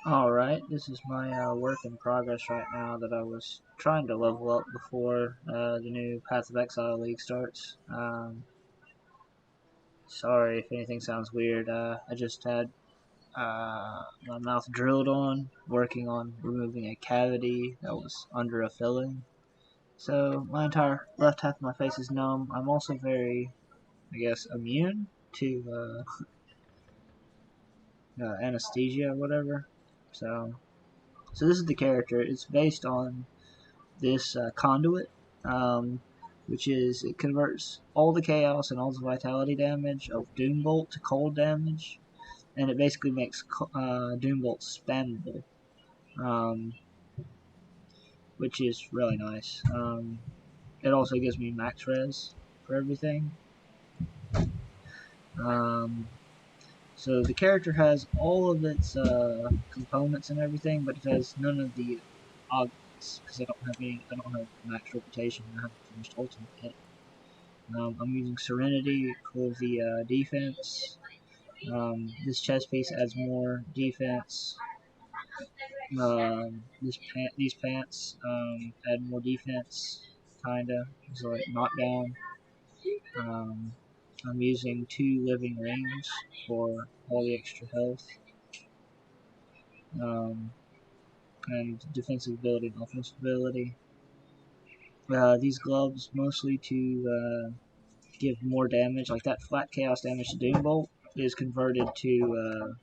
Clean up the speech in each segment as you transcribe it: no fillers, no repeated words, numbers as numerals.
Alright, this is my work in progress right now that I was trying to level up before the new Path of Exile League starts. Sorry if anything sounds weird. I just had my mouth drilled on, working on removing a cavity that was under a filling. So my entire left half of my face is numb. I'm also very, I guess, immune to anesthesia or whatever. So this is the character. It's based on this conduit, um, which is it converts all the chaos and all the vitality damage of Doombolt to cold damage, and it basically makes Doombolt spammable, um, which is really nice. It also gives me max res for everything. Um, so the character has all of its components and everything, but it has none of the augments because I don't have any. I don't have max reputation. I haven't finished ultimate yet. I'm using Serenity for the defense. This chest piece adds more defense. These pants add more defense, kinda. It's like knockdown. Um, I'm using 2 living rings for all the extra health. Um, and defensive ability and offensive ability. These gloves mostly to give more damage, like that flat chaos damage to Doombolt is converted to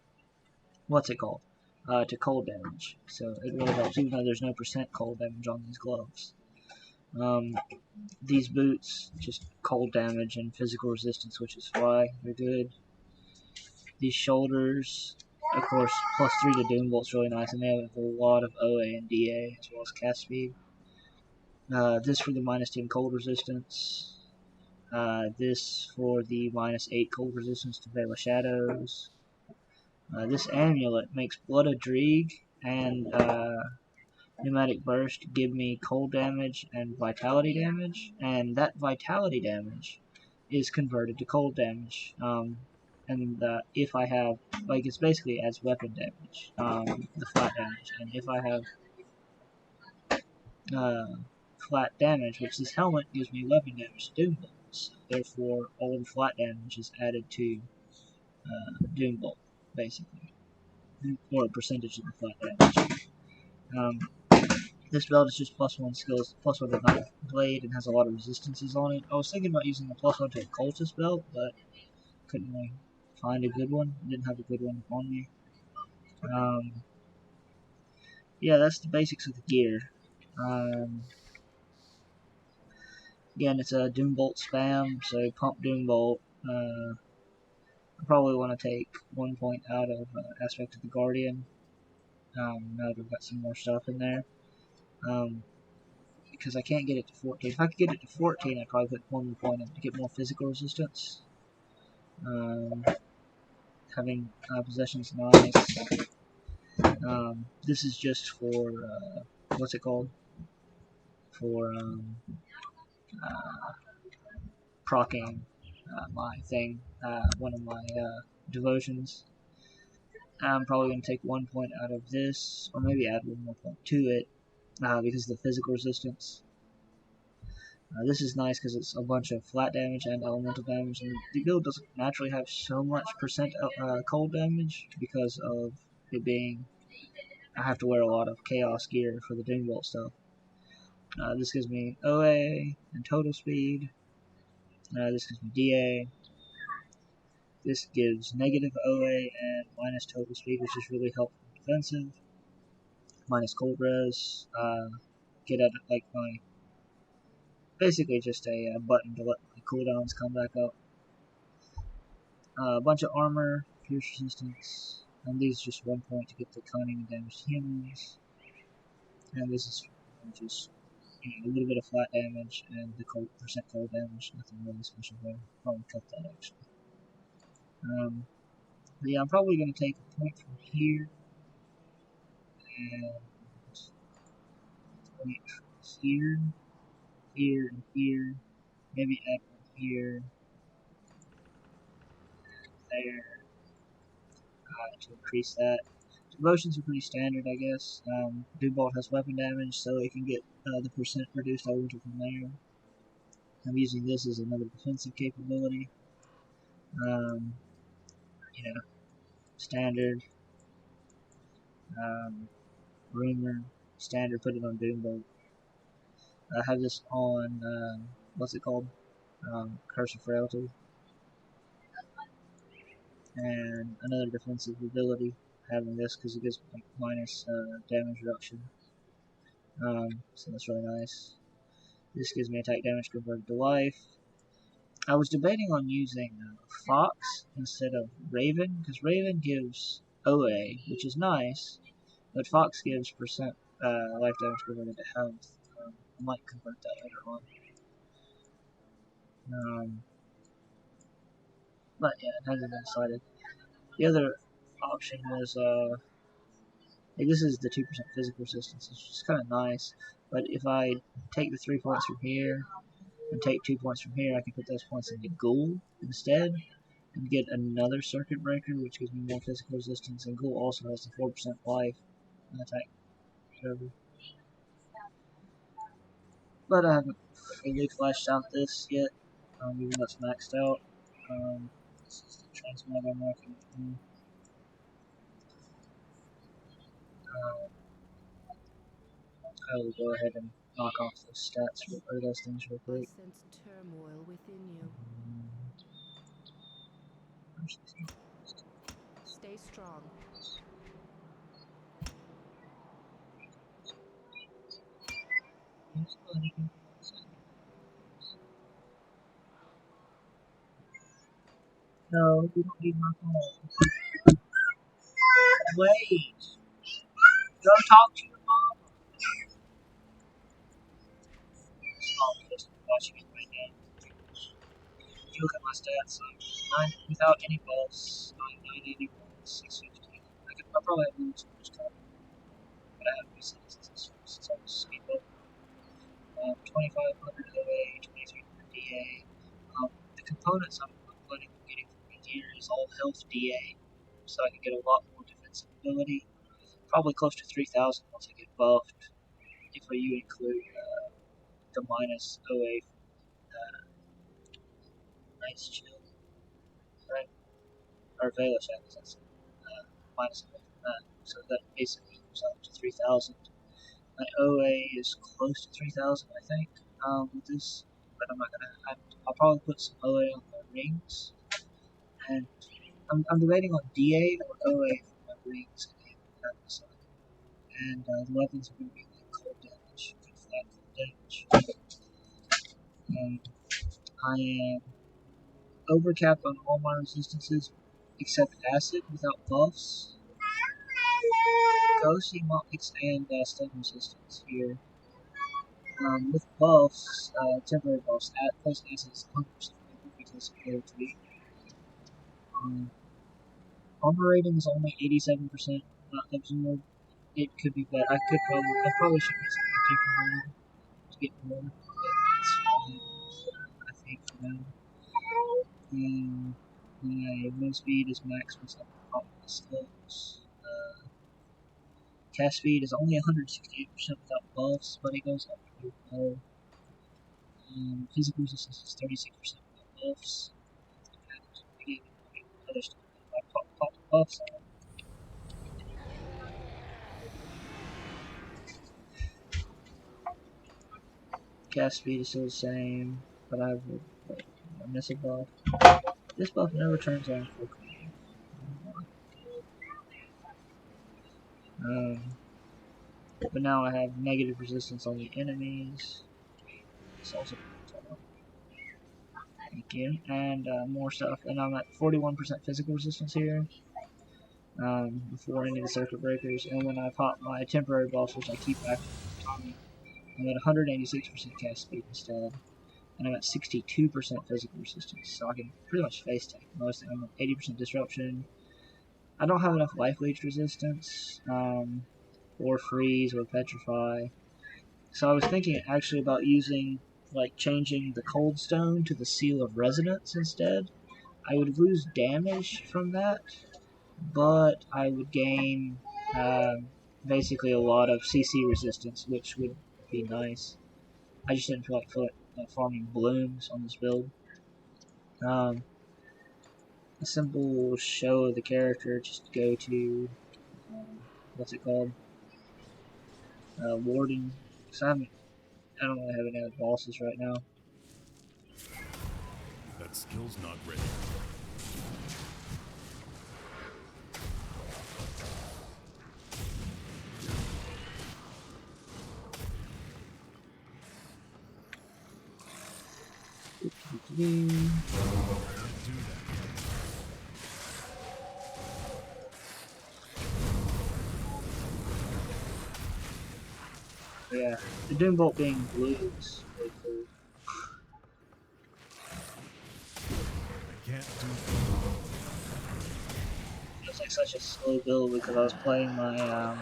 what's it called? To cold damage. So it really helps, even though there's no percent cold damage on these gloves. Um, these boots just cold damage and physical resistance, which is why they're good. These shoulders, of course, +3 to Doombolt's really nice, and they have a lot of OA and DA as well as cast speed. This for the -10 cold resistance. This for the -8 cold resistance to Veil of Shadows. This amulet makes Blood of Dreeg and Pneumatic Burst give me cold damage and vitality damage, and that vitality damage is converted to cold damage. And if I have, like, it's basically as weapon damage, the flat damage, and if I have flat damage, which this helmet gives me weapon damage to Doombolt, so therefore all the flat damage is added to Doombolt, basically, or a percentage of the flat damage. Um, This belt is just +1 skills, +1 to knife blade, and has a lot of resistances on it. I was thinking about using the +1 to occultist belt, but couldn't really find a good one. Didn't have a good one on me. Yeah, that's the basics of the gear. Um, Again, it's a Doombolt spam, so pump Doombolt. I probably want to take 1 point out of Aspect of the Guardian. Now that I've got some more stuff in there. Because I can't get it to 14. If I could get it to 14, I'd probably put 1 point in to get more physical resistance. Having possession's nice. This is just for what's it called? For procking my thing, one of my devotions. I'm probably going to take 1 point out of this, or maybe add 1 more point to it, because of the physical resistance. This is nice because it's a bunch of flat damage and elemental damage, and the build doesn't naturally have so much percent cold damage because of it being. I have to wear a lot of chaos gear for the Doombolt stuff. This gives me OA and total speed. This gives me DA. This gives negative OA and minus total speed, which is really helpful defensive. Minus cold res. Get at it like my. Basically just a button to let my cooldowns come back up. A bunch of armor, pierce resistance, and these just 1 point to get the cunning and damage to humans. And this is just a little bit of flat damage and the percent cold damage. Nothing really special there. Probably cut that actually. But yeah, I'm probably going to take a point from here and a point from here, here, and here. Maybe add one here, there, to increase that. Devotions are pretty standard, I guess. Doombolt has weapon damage, so it can get the percent reduced over to from there. I'm using this as another defensive capability. You know, standard. Rumor, standard, put it on Doombolt. I have this on, what's it called? Curse of Frailty. And another defensive ability, having this because it gives minus damage reduction. So that's really nice. This gives me attack damage converted to life. I was debating on using Fox instead of Raven, because Raven gives OA, which is nice, but Fox gives percent life damage converted to health. I might convert that later on. But yeah, it hasn't been decided. The other option was, this is the 2% physical resistance, which is kind of nice, but if I take the 3 points from here, and take 2 points from here, I can put those points into Ghoul instead, and get another Circuit Breaker, which gives me more physical resistance, and Ghoul also has the 4% life and attack. But I haven't really fleshed out this yet, even though it's maxed out. This is the transmog I'm working on. I will go ahead and knock off those stats or those things real quick. I sense turmoil within you. Stay strong. No, we don't need my phone. Wait! Go talk to your mom! I'm just watching it right now. If you look at my stats, I'm 9 without any buffs. I'm 981, 650. I probably have lose too much time, but I haven't reset it since I was speed up. 2500 OA, 2300 DA. The components I'm planning on getting from here is all health DA, so I can get a lot more defensive ability. Probably close to 3000 once I get buffed, if you include the minus OA from Night's Chill, right? Or Veil Shadows, that's minus OA from that. So that basically comes out to 3000. My OA is close to 3000, I think, with this, but I'm not gonna. I'll probably put some OA on my rings, and I'm debating on DA or OA for my rings and the weapons are going to be like cold damage, flat cold damage. I am overcapped on all my resistances except acid without buffs, ghost emotes, and stun resistance here. With buffs, temporary buffs, plus acid is 100% because of ability. Armor rating is only 87% absorbed. It could be better. I probably should get something different to get more, but it's fine, I think, for now. My move speed is max once I pop my skills. Cast speed is only 168% without buffs, but it goes up pretty low. Physical resistance is 36% without buffs. And again, other stuff. If I pop the buffs on, cast speed is still the same, but I miss a buff. This buff never turns on full command. But now I have negative resistance on the enemies. It's also thank you. And more stuff. And I'm at 41% physical resistance here. Before any of the circuit breakers. And when I pop my temporary buffs, which I keep active all the time, I'm at 186% cast speed instead. And I'm at 62% physical resistance. So I can pretty much face tank most. I'm at 80% disruption. I don't have enough life leech resistance. Or freeze or petrify. So I was thinking actually about using, like, changing the cold stone to the seal of resonance instead. I would lose damage from that, but I would gain basically a lot of CC resistance, which would be nice. I just didn't feel like farming blooms on this build. A simple show of the character, just go to, what's it called? Warden. So I don't really have any other bosses right now. That skill's not ready. Yeah, the Doombolt being blue is really cool. I can't do It was like such a slow build because I was playing my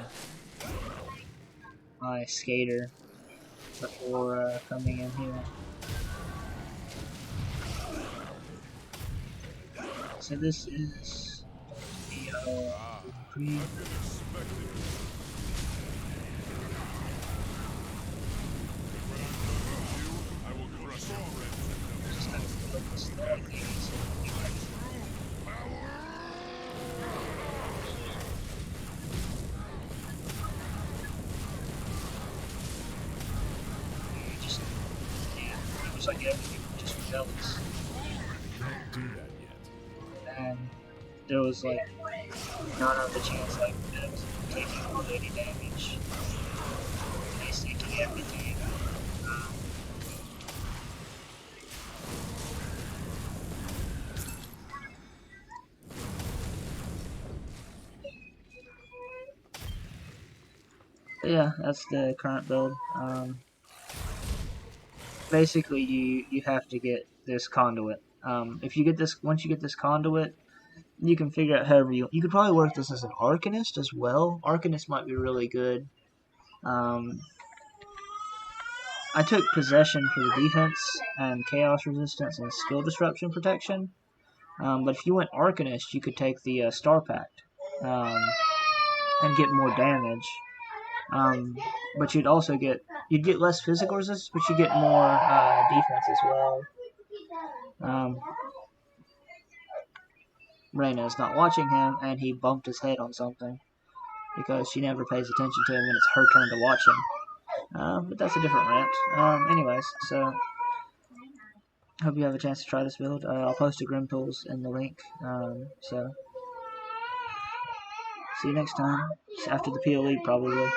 my skater before coming in here. So this is the pretty. Like everything just jealous. Can't do that yet. And there was like none of the chance like that I was taking all any damage. He's taking everything. But yeah, that's the current build. Basically, you have to get this conduit. If you get this, once you get this conduit, you can figure out however you could probably work this as an arcanist as well. Arcanist might be really good. I took possession for the defense and chaos resistance and skill disruption protection. But if you went arcanist, you could take the star pact and get more damage. But you'd get less physical resistance, but you get more defense as well. Reyna's not watching him, and he bumped his head on something because she never pays attention to him when it's her turn to watch him. But that's a different rant. Anyways, so hope you have a chance to try this build. I'll post a Grim Tools in the link. So see you next time. After the PLE, probably.